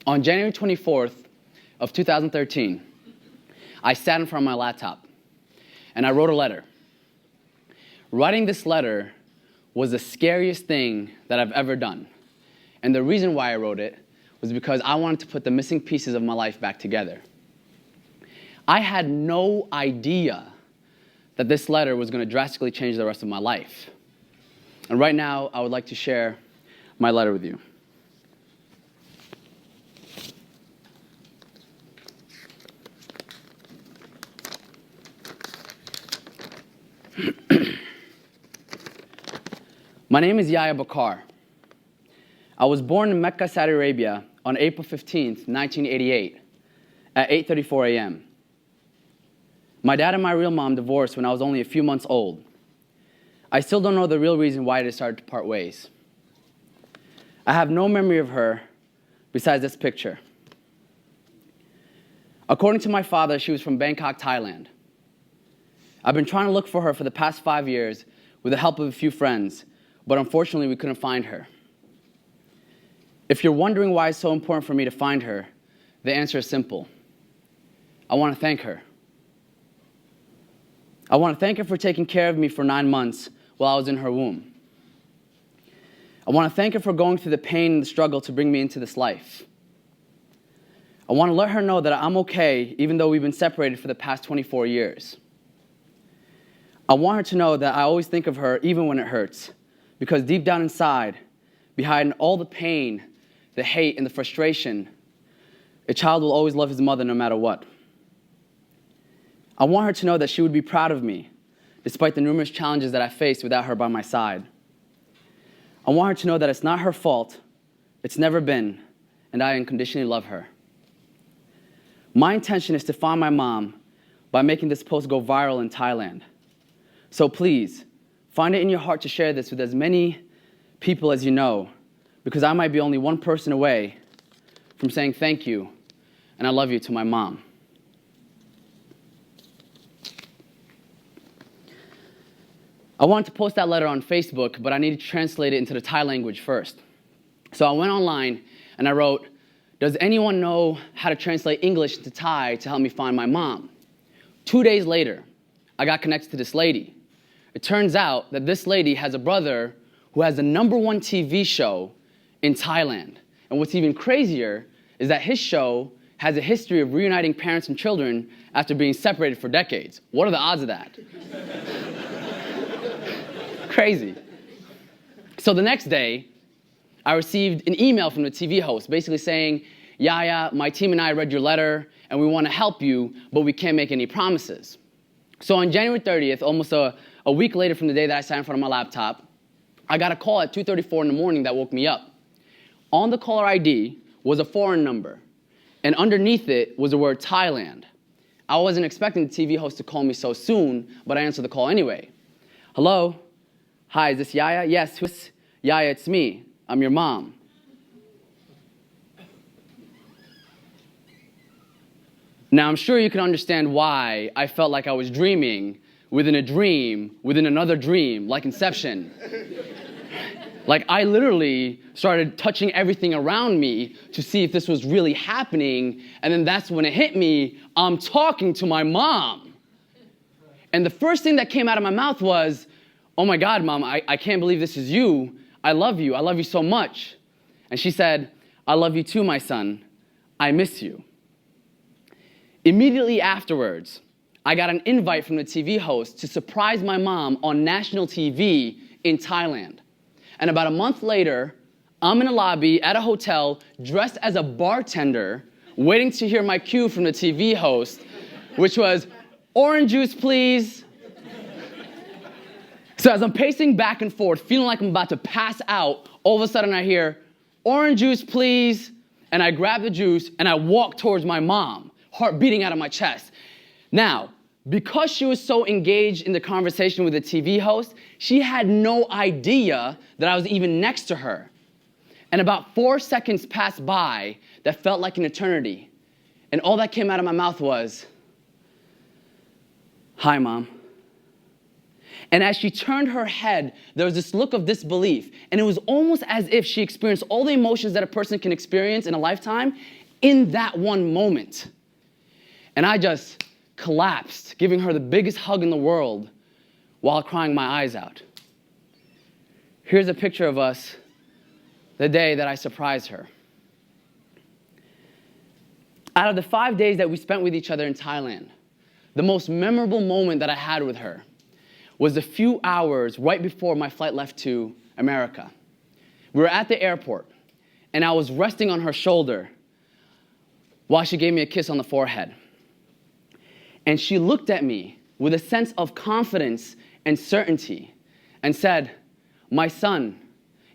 On January 24th of 2013, I sat in front of my laptop and I wrote a letter. Writing this letter was the scariest thing that I've ever done. And the reason why I wrote it was because I wanted to put the missing pieces of my life back together. I had no idea that this letter was going to drastically change the rest of my life. And right now, I would like to share my letter with you. My name is Yahya Bakkar. I was born in Mecca, Saudi Arabia on April 15th, 1988 at 8:34 a.m. My dad and my real mom divorced when I was only a few months old. I still don't know the real reason why they started to part ways. I have no memory of her besides this picture. According to my father, she was from Bangkok, Thailand. I've been trying to look for her for the past 5 years with the help of a few friends, but unfortunately we couldn't find her. If you're wondering why it's so important for me to find her, the answer is simple. I want to thank her. I want to thank her for taking care of me for 9 months while I was in her womb. I want to thank her for going through the pain and the struggle to bring me into this life. I want to let her know that I'm okay even though we've been separated for the past 24 years. I want her to know that I always think of her even when it hurts, because deep down inside, behind all the pain, the hate, and the frustration, a child will always love his mother no matter what. I want her to know that she would be proud of me, despite the numerous challenges that I faced without her by my side. I want her to know that it's not her fault, it's never been, and I unconditionally love her. My intention is to find my mom by making this post go viral in Thailand. So please, find it in your heart to share this with as many people as you know, because I might be only one person away from saying thank you and I love you to my mom. I wanted to post that letter on Facebook, but I needed to translate it into the Thai language first. So I went online and I wrote, "Does anyone know how to translate English to Thai to help me find my mom?" 2 days later, I got connected to this lady. It turns out that this lady has a brother who has the #1 TV show in Thailand. And what's even crazier is that his show has a history of reuniting parents and children after being separated for decades. What are the odds of that? Crazy. So the next day, I received an email from the TV host basically saying, "Yahya, my team and I read your letter and we want to help you, but we can't make any promises." So on January 30th, almost a week later from the day that I sat in front of my laptop, I got a call at 2:34 in the morning that woke me up. On the caller ID was a foreign number, and underneath it was the word Thailand. I wasn't expecting the TV host to call me so soon, but I answered the call anyway. "Hello? Hi, is this Yahya?" "Yes, who's Yahya? It's me. I'm your mom." Now, I'm sure you can understand why I felt like I was dreaming within a dream within another dream, like Inception. Like, I literally started touching everything around me to see if this was really happening, and then that's when it hit me, I'm talking to my mom. And the first thing that came out of my mouth was, "Oh my God, Mom, I can't believe this is you. I love you so much." And she said, "I love you too, my son. I miss you." Immediately afterwards, I got an invite from the TV host to surprise my mom on national TV in Thailand. And about a month later, I'm in a lobby at a hotel dressed as a bartender, waiting to hear my cue from the TV host, which was, "Orange juice, please." So as I'm pacing back and forth, feeling like I'm about to pass out, all of a sudden I hear, "Orange juice, please." And I grab the juice and I walk towards my mom, heart beating out of my chest. Now, because she was so engaged in the conversation with the TV host, she had no idea that I was even next to her. And about 4 seconds passed by that felt like an eternity. And all that came out of my mouth was, "Hi, Mom." And as she turned her head, there was this look of disbelief. And it was almost as if she experienced all the emotions that a person can experience in a lifetime in that one moment. And I just collapsed, giving her the biggest hug in the world while crying my eyes out. Here's a picture of us the day that I surprised her. Out of the 5 days that we spent with each other in Thailand, the most memorable moment that I had with her was a few hours right before my flight left to America. We were at the airport, and I was resting on her shoulder while she gave me a kiss on the forehead. And she looked at me with a sense of confidence and certainty and said, "My son,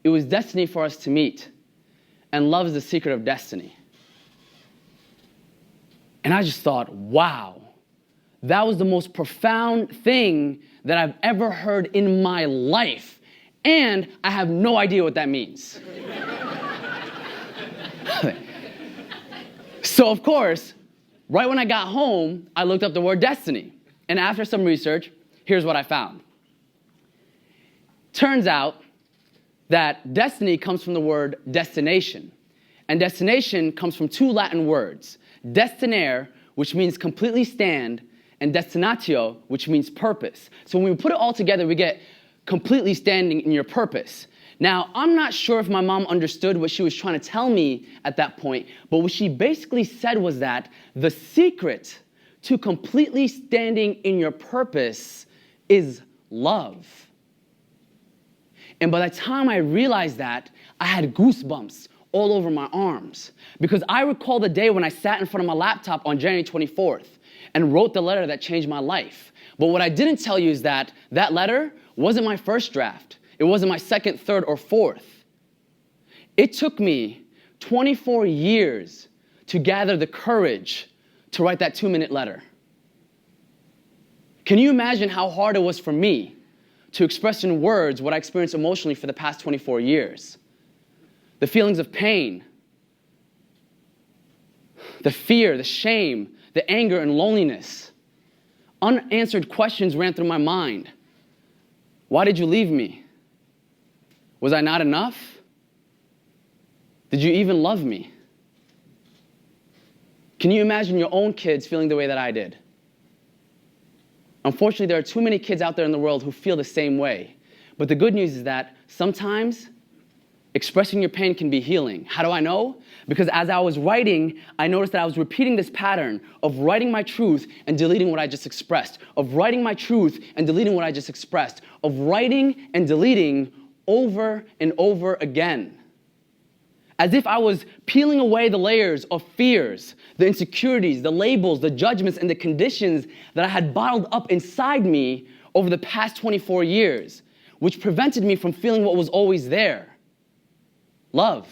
it was destiny for us to meet, and love is the secret of destiny." And I just thought, wow, that was the most profound thing that I've ever heard in my life. And I have no idea what that means. So, of course, right when I got home, I looked up the word destiny. And after some research, here's what I found. Turns out that destiny comes from the word destination. And destination comes from two Latin words, destinare, which means completely stand, and destinatio, which means purpose. So when we put it all together, we get completely standing in your purpose. Now, I'm not sure if my mom understood what she was trying to tell me at that point, but what she basically said was that the secret to completely standing in your purpose is love. And by the time I realized that, I had goosebumps all over my arms. Because I recall the day when I sat in front of my laptop on January 24th and wrote the letter that changed my life. But what I didn't tell you is that that letter wasn't my first draft. It wasn't my second, third, or fourth. It took me 24 years to gather the courage to write that 2-minute letter. Can you imagine how hard it was for me to express in words what I experienced emotionally for the past 24 years? The feelings of pain, the fear, the shame, the anger and loneliness. Unanswered questions ran through my mind. Why did you leave me? Was I not enough? Did you even love me? Can you imagine your own kids feeling the way that I did? Unfortunately, there are too many kids out there in the world who feel the same way. But the good news is that sometimes expressing your pain can be healing. How do I know? Because as I was writing, I noticed that I was repeating this pattern of writing my truth and deleting what I just expressed, of writing my truth and deleting what I just expressed, of writing and deleting over and over again. As if I was peeling away the layers of fears, the insecurities, the labels, the judgments, and the conditions that I had bottled up inside me over the past 24 years, which prevented me from feeling what was always there. Love.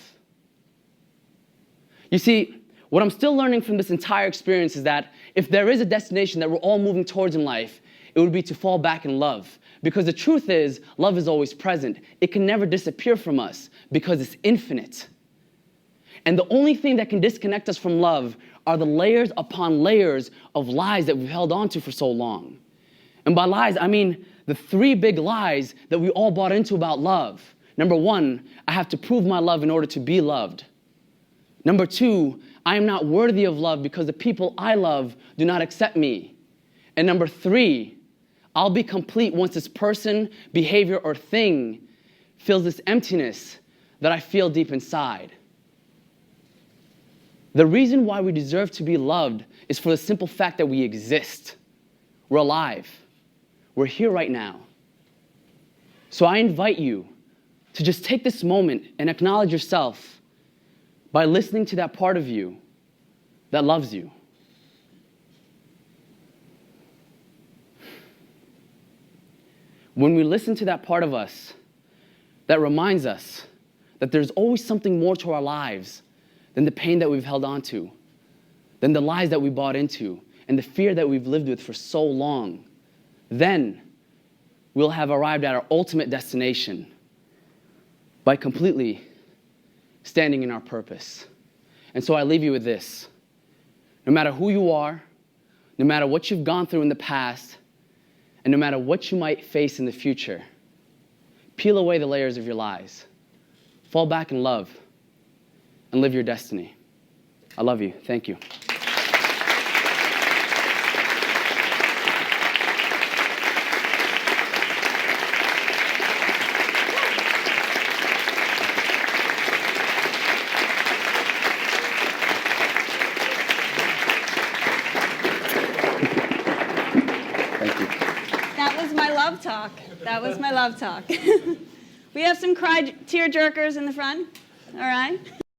You see, what I'm still learning from this entire experience is that if there is a destination that we're all moving towards in life, it would be to fall back in love. Because the truth is, love is always present. It can never disappear from us because it's infinite. And the only thing that can disconnect us from love are the layers upon layers of lies that we've held on to for so long. And by lies, I mean the 3 big lies that we all bought into about love. Number 1, I have to prove my love in order to be loved. Number 2, I am not worthy of love because the people I love do not accept me. And number 3, I'll be complete once this person, behavior, or thing fills this emptiness that I feel deep inside. The reason why we deserve to be loved is for the simple fact that we exist. We're alive. We're here right now. So I invite you to just take this moment and acknowledge yourself by listening to that part of you that loves you. When we listen to that part of us that reminds us that there's always something more to our lives than the pain that we've held on to, than the lies that we bought into, and the fear that we've lived with for so long, then we'll have arrived at our ultimate destination by completely standing in our purpose. And so I leave you with this. No matter who you are, no matter what you've gone through in the past, And no matter what you might face in the future, peel away the layers of your lies. Fall back in love and live your destiny. I love you. Thank you. That was my love talk. That was my love talk. We have some tear jerkers in the front. All right.